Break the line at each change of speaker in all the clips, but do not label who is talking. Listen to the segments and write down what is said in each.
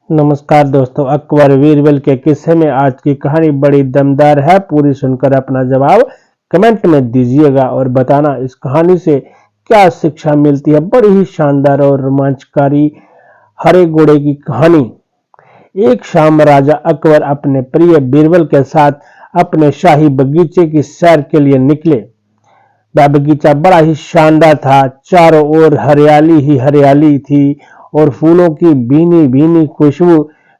नमस्कार दोस्तों, अकबर बीरबल के किस्से में आज की कहानी बड़ी दमदार है। पूरी सुनकर अपना जवाब कमेंट में दीजिएगा और बताना इस कहानी से क्या शिक्षा मिलती है। बड़ी ही शानदार और रोमांचकारी हरे घोड़े की कहानी। एक शाम राजा अकबर अपने प्रिय बीरबल के साथ अपने शाही बगीचे की सैर के लिए निकले। वह बगीचा बड़ा ही शानदार था। चारों ओर हरियाली ही हरियाली थी और फूलों की भीनी भीनी खुशबू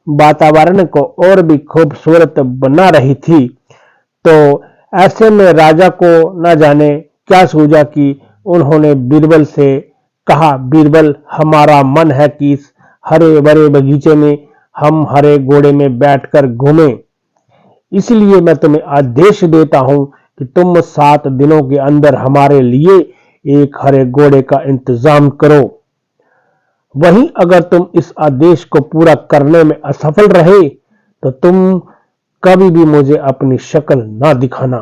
वातावरण को और भी खूबसूरत बना रही थी। तो ऐसे में राजा को न जाने क्या सूझा कि उन्होंने बीरबल से कहा, बीरबल, हमारा मन है कि इस हरे भरे बगीचे में हम हरे घोड़े में बैठकर घूमें। इसलिए मैं तुम्हें आदेश देता हूं कि तुम 7 दिनों के अंदर हमारे लिए एक हरे घोड़े का इंतजाम करो। वहीं अगर तुम इस आदेश को पूरा करने में असफल रहे तो तुम कभी भी मुझे अपनी शक्ल ना दिखाना।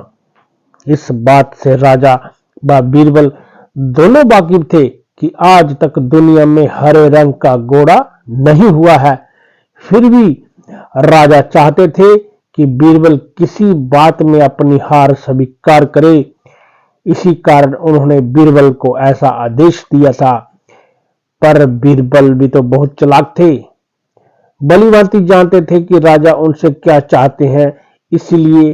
इस बात से राजा व बीरबल दोनों वाकिफ थे कि आज तक दुनिया में हरे रंग का घोड़ा नहीं हुआ है। फिर भी राजा चाहते थे कि बीरबल किसी बात में अपनी हार स्वीकार करे। इसी कारण उन्होंने बीरबल को ऐसा आदेश दिया था। पर बीरबल भी तो बहुत चालाक थे। भलीभांति जानते थे कि राजा उनसे क्या चाहते हैं। इसलिए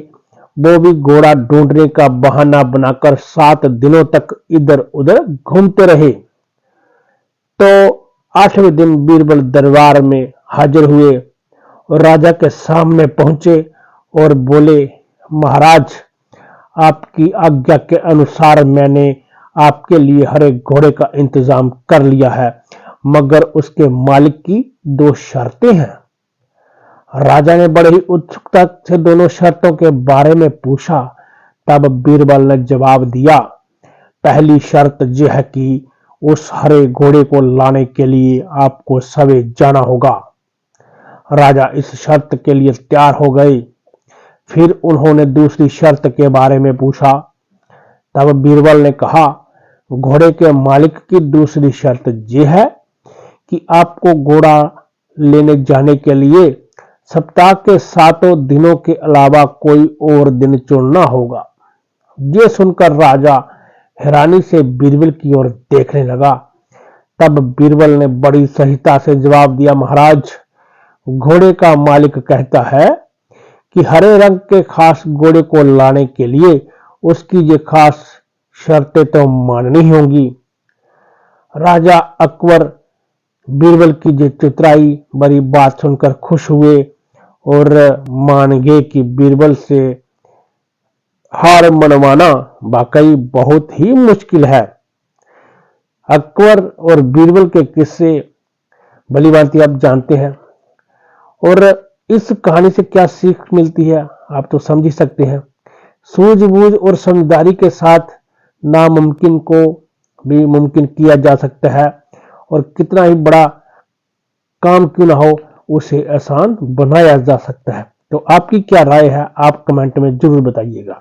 वो भी घोड़ा ढूंढने का बहाना बनाकर 7 दिनों तक इधर उधर घूमते रहे। तो 8वें दिन बीरबल दरबार में हाजिर हुए और राजा के सामने पहुंचे और बोले, महाराज, आपकी आज्ञा के अनुसार मैंने आपके लिए हरे घोड़े का इंतजाम कर लिया है, मगर उसके मालिक की 2 शर्तें हैं। राजा ने बड़े ही उत्सुकता से दोनों शर्तों के बारे में पूछा। तब बीरबल ने जवाब दिया, पहली शर्त यह है कि उस हरे घोड़े को लाने के लिए आपको सवेरे जाना होगा। राजा इस शर्त के लिए तैयार हो गए। फिर उन्होंने दूसरी शर्त के बारे में पूछा। तब बीरबल ने कहा, घोड़े के मालिक की दूसरी शर्त यह है कि आपको घोड़ा लेने जाने के लिए सप्ताह के 7 दिनों के अलावा कोई और दिन चुनना होगा। ये सुनकर राजा हैरानी से बीरबल की ओर देखने लगा। तब बीरबल ने बड़ी सहजता से जवाब दिया, महाराज, घोड़े का मालिक कहता है कि हरे रंग के खास घोड़े को लाने के लिए उसकी ये खास शर्तें तो माननी होंगी। राजा अकबर बीरबल की ये चतुराई भरी बात सुनकर खुश हुए और मान गए कि बीरबल से हार मनवाना वाकई बहुत ही मुश्किल है। अकबर और बीरबल के किस्से भलीभांति आप जानते हैं और इस कहानी से क्या सीख मिलती है आप तो समझ ही सकते हैं। सूझबूझ और समझदारी के साथ नामुमकिन को भी मुमकिन किया जा सकता है और कितना ही बड़ा काम क्यों ना हो उसे आसान बनाया जा सकता है। तो आपकी क्या राय है, आप कमेंट में जरूर बताइएगा।